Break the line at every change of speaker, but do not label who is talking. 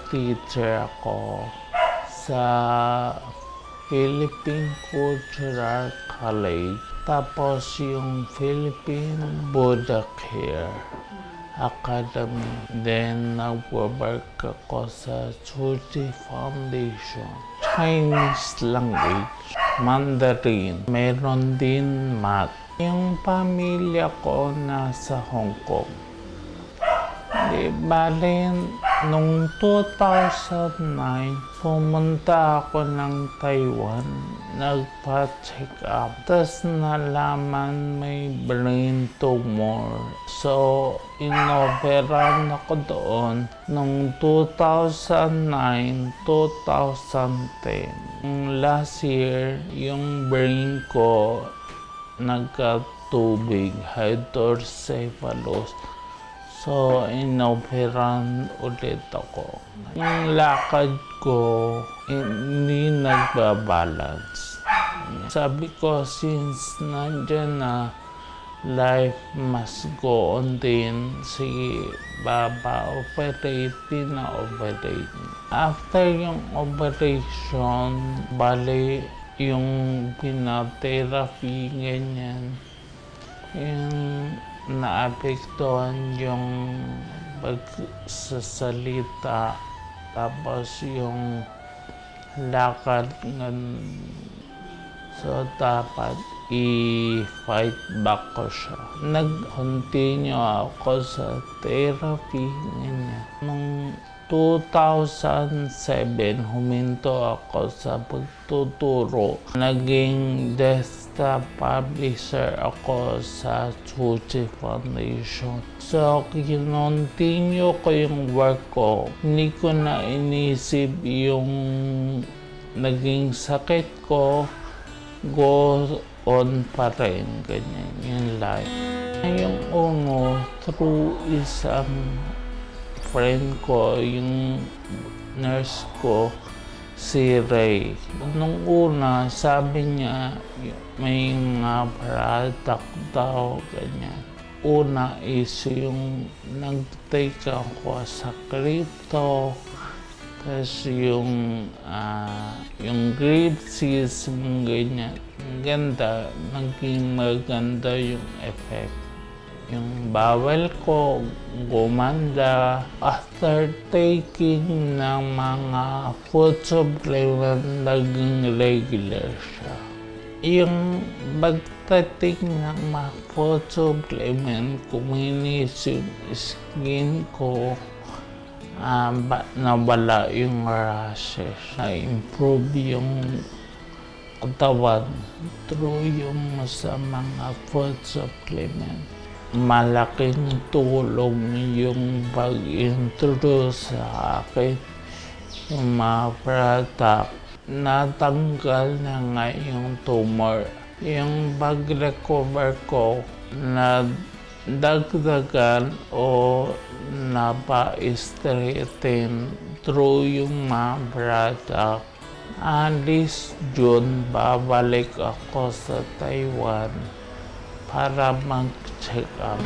nag-teacher ako sa Philippine Cultural College. Tapos yung Philippine Buddha Care Academy. Then, nag-work ako sa Tzu Chi Foundation. Chinese language, Mandarin, meron din math. Yung pamilya ko nasa Hong Kong. Bale, nung 2009, pumunta ako ng Taiwan, nagpa-check up. Tapos nalaman may brain tumor. So, inoperan ako doon nung 2009, 2010. Last year, yung brain ko nagkatubig, hydrocephalus. So, inoperan ulit ako. Yung lakad ko, hindi nagbabalance. Sabi ko, since nandyan na, life must go on din. Sige, operate. After yung operation, bali yung pinatherapy, ganyan, yung naapektuhan yung pagsasalita, tapos yung lakad. So, dapat i-fight back ko siya. Nag-continue ako sa therapy, ganyan. Nung 2007, huminto ako sa pagtuturo. Naging desktop publisher ako sa Tzu Chi Foundation. So, kinontinue ko yung work ko. Hindi ko na inisip yung naging sakit ko. Go on pa rin, ganyan, yung life. Yung through isang friend ko, yung nurse ko, si Ray. Nung una, sabi niya, may mga product daw, ganyan. Una is yung nag-take ako sa crypto, tapos yung grape ganyan. Ganda, naging maganda yung effect. Yung bawal ko gumanda. After taking ng mga food supplement, naging regular siya. Yung pagtatik ng mga food supplement, kuminis yung skin ko, nawala yung rashes. Na-improve yung katawan through yung sa mga food supplement. Malaking tulong yung pag-introduce sa akin yung mga product. Natanggal na nga yung tumor. Yung pag-recover ko, na dagdagan o napa-straighten through yung mga product. Alis June, babalik ako sa Taiwan para mag-check up.